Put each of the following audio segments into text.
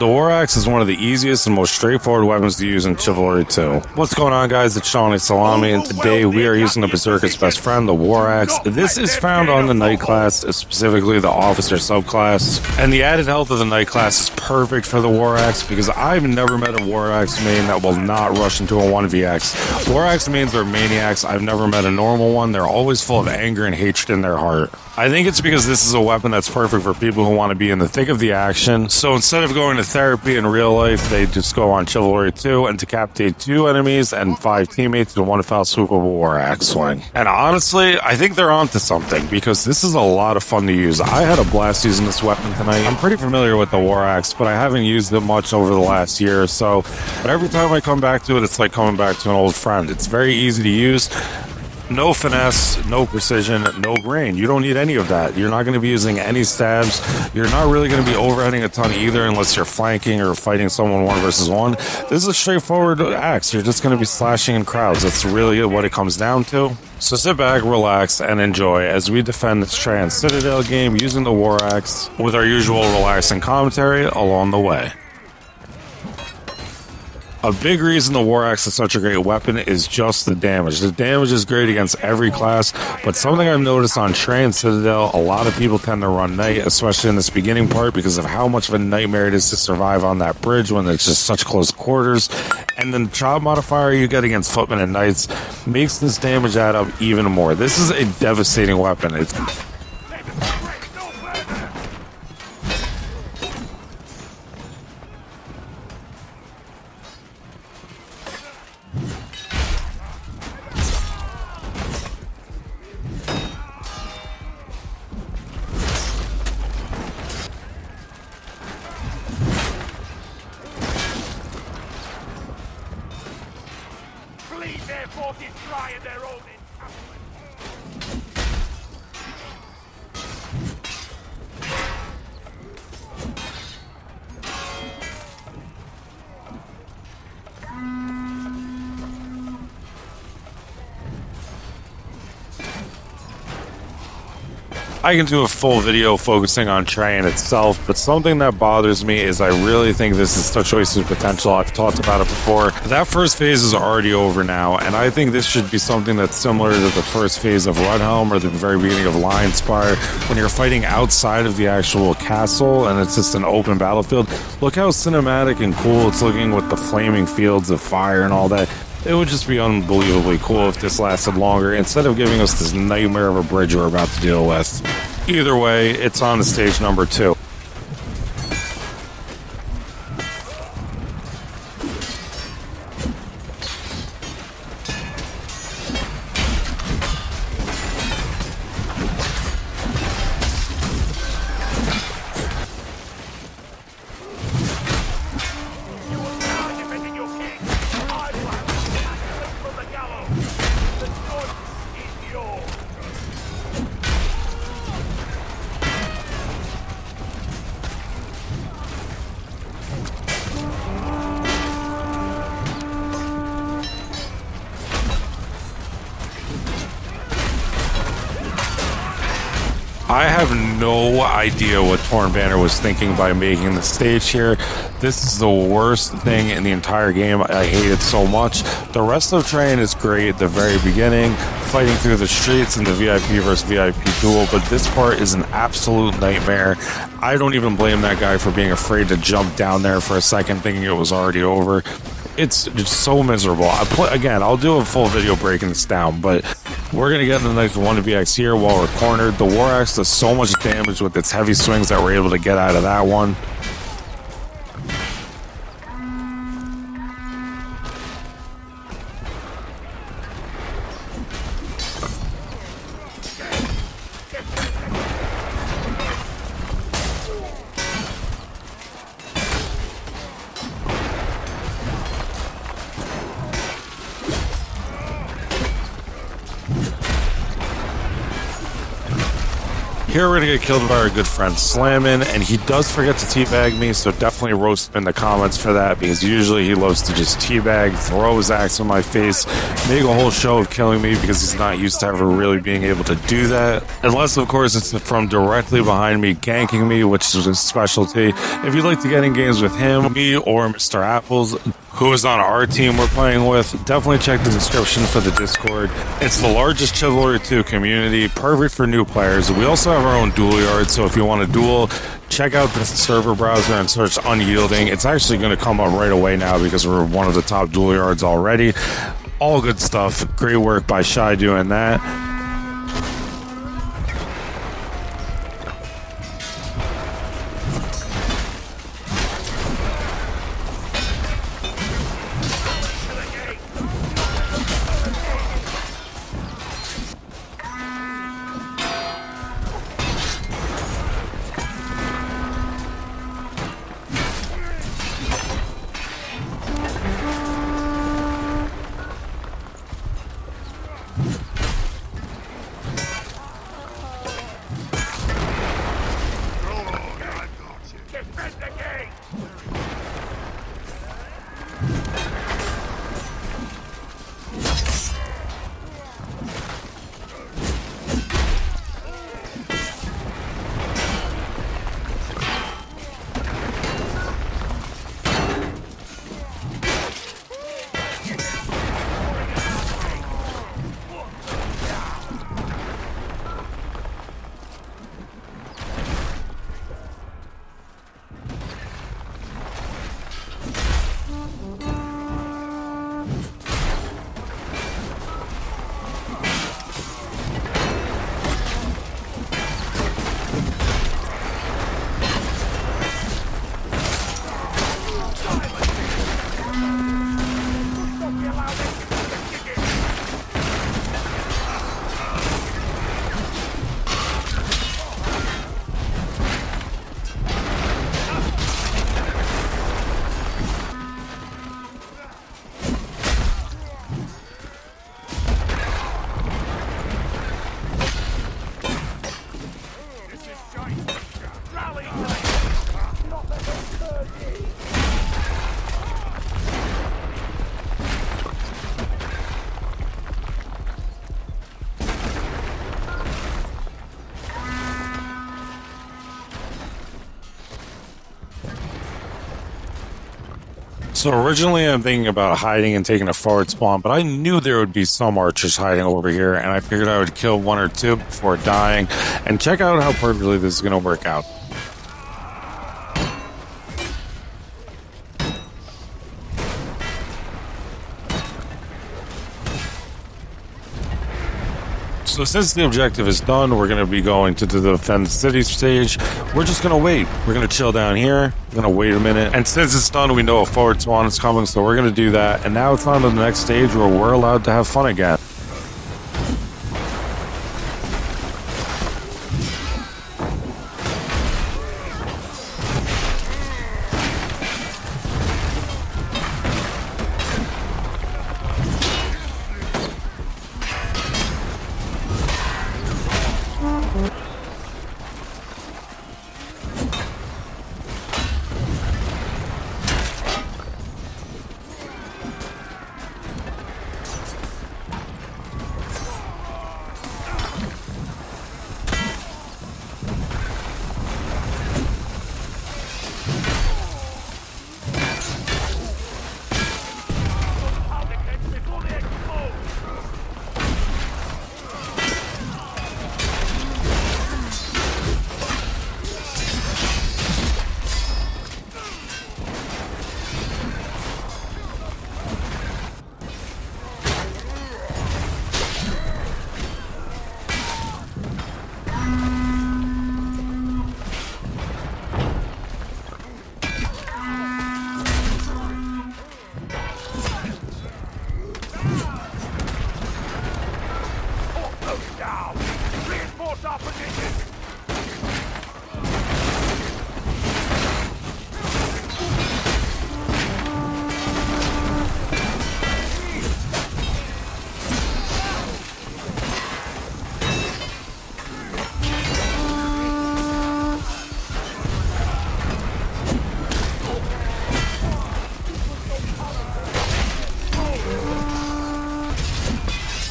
The war axe is one of the easiest and most straightforward weapons to use in Chivalry 2. What's going on, guys? It's Shawnee Salami, and today we are using the Berserker's best friend, the war axe. This is found on the Knight class, specifically the Officer subclass, and the added health of the Knight class is perfect for the war axe because I've never met a war axe main that will not rush into a 1vx. War axe mains are maniacs. I've never met a normal one. They're always full of anger and hatred in their heart. I think it's because this is a weapon that's perfect for people who want to be in the thick of the action. So instead of going to therapy in real life, they just go on Chivalry 2 and decapitate 2 enemies and 5 teammates in one foul swoop of a war axe swing. And honestly, I think they're onto something because this is a lot of fun to use. I had a blast using this weapon tonight. I'm pretty familiar with the war axe, but I haven't used it much over the last year or so. But every time I come back to it, it's like coming back to an old friend. It's very easy to use. No finesse, no precision, no grain. You don't need any of that. You're not going to be using any stabs. You're not really going to be overheading a ton either unless you're flanking or fighting someone 1 versus 1. This is a straightforward axe. You're just going to be slashing in crowds. That's really what it comes down to. So sit back, relax, and enjoy as we defend this Trayan Citadel game using the war axe with our usual relaxing commentary along the way. A big reason the war axe is such a great weapon is just the damage. The damage is great against every class, but something I've noticed on Trayan Citadel, a lot of people tend to run Knight, especially in this beginning part, because of how much of a nightmare it is to survive on that bridge when it's just such close quarters. And then the chop modifier you get against Footmen and Knights makes this damage add up even more. This is a devastating weapon. It's their forces dry in their own I can do a full video focusing on Trayan itself, but something that bothers me is I really think this is such wasted potential. I've talked about it before. That first phase is already over now, and I think this should be something that's similar to the first phase of Rudhelm or the very beginning of Lionspire, when you're fighting outside of the actual castle and it's just an open battlefield. Look how cinematic and cool it's looking with the flaming fields of fire and all that. It would just be unbelievably cool if this lasted longer, instead of giving us this nightmare of a bridge we're about to deal with. Either way, it's on to stage number 2. I have no idea what Torn Banner was thinking by making the stage here. This is the worst thing in the entire game. I hate it so much. The rest of Trayan is great at the very beginning, fighting through the streets in the VIP versus VIP duel, but this part is an absolute nightmare. I don't even blame that guy for being afraid to jump down there for a second thinking it was already over. It's just so miserable. Again, I'll do a full video breaking this down, but we're going to get in the next 1vx here while we're cornered. The war axe does so much damage with its heavy swings that we're able to get out of that one. Here we're gonna get killed by our good friend Slammin, and he does forget to teabag me, so definitely roast him in the comments for that, because usually he loves to just teabag, throw his axe in my face, make a whole show of killing me because he's not used to ever really being able to do that. Unless, of course, it's from directly behind me, ganking me, which is his specialty. If you'd like to get in games with him, me, or Mr. Apples, who is on our team we're playing with, definitely check the description for the Discord. It's the largest Chivalry 2 community, perfect for new players. We also have our own duel yard, so if you want to duel, check out the server browser and search Unyielding. It's actually going to come up right away now because we're one of the top duel yards already. All good stuff. Great work by Shy doing that. Defend the gate! So originally I'm thinking about hiding and taking a forward spawn, but I knew there would be some archers hiding over here, and I figured I would kill one or two before dying. And check out how perfectly this is going to work out. So since the objective is done, we're going to be going to the defend the city stage. We're just going to wait. We're going to chill down here. We're going to wait a minute. And since it's done, we know a forward spawn is coming, so we're going to do that. And now it's on to the next stage where we're allowed to have fun again.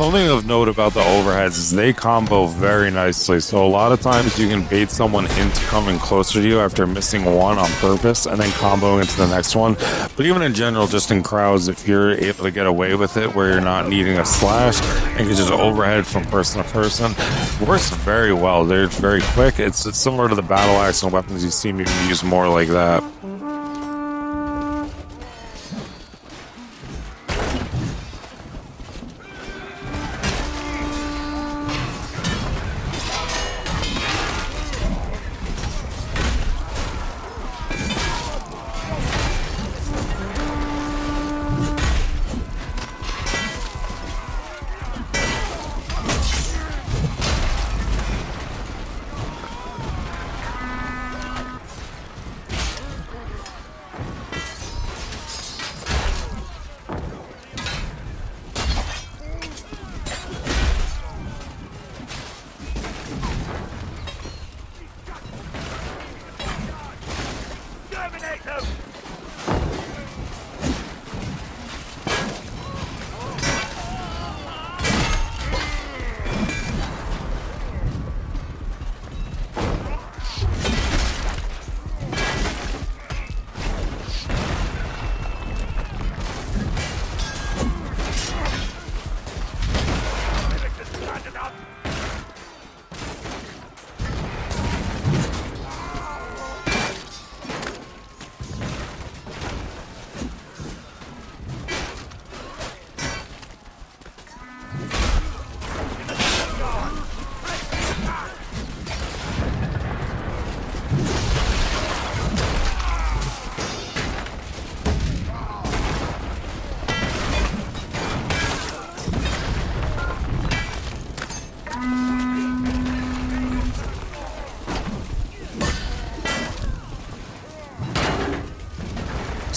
Something of note about the overheads is they combo very nicely. So a lot of times you can bait someone into coming closer to you after missing one on purpose and then comboing into the next one. But even in general, just in crowds, if you're able to get away with it where you're not needing a slash and can just overhead from person to person, works very well. They're very quick. It's similar to the battle axe and weapons you see me use more like that. Terminate them!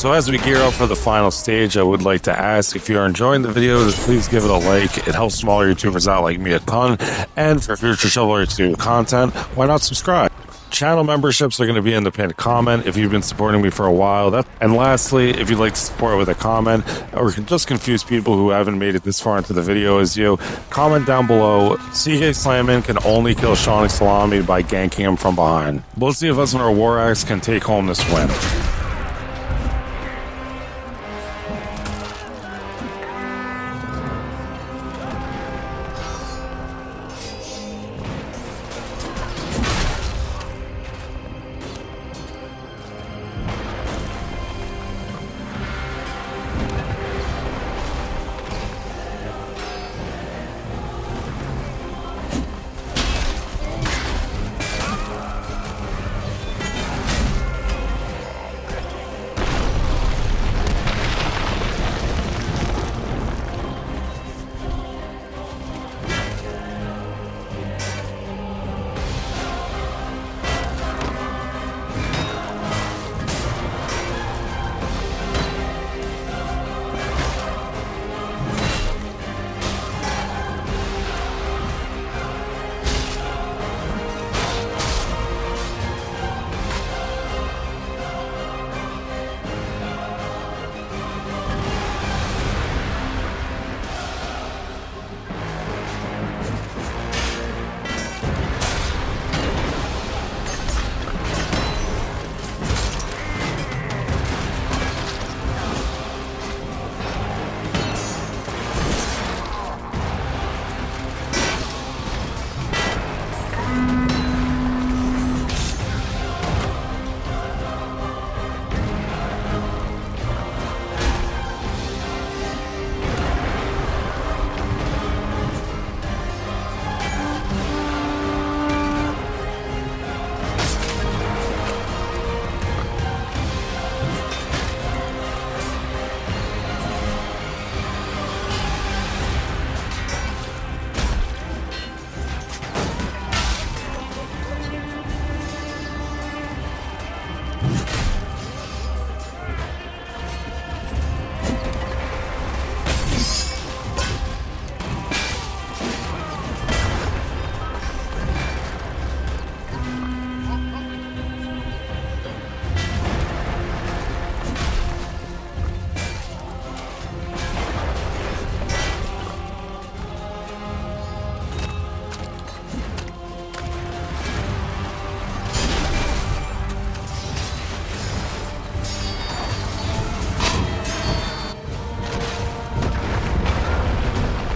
So as we gear up for the final stage, I would like to ask if you're enjoying the video, please give it a like. It helps smaller YouTubers out like me a ton. And for future Chivalry 2 content, why not subscribe? Channel memberships are going to be in the pinned comment if you've been supporting me for a while. And lastly, if you'd like to support with a comment or can just confuse people who haven't made it this far into the video as you, comment down below. CK Slammin can only kill Shawnee Salami by ganking him from behind. We'll see if us and our War Axe can take home this win.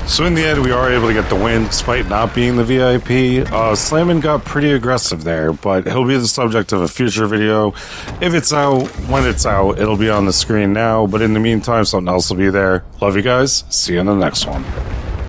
So in the end, we are able to get the win despite not being the VIP. Slayman got pretty aggressive there, but he'll be the subject of a future video. If it's out, when it's out, it'll be on the screen now. But in the meantime, something else will be there. Love you guys. See you in the next one.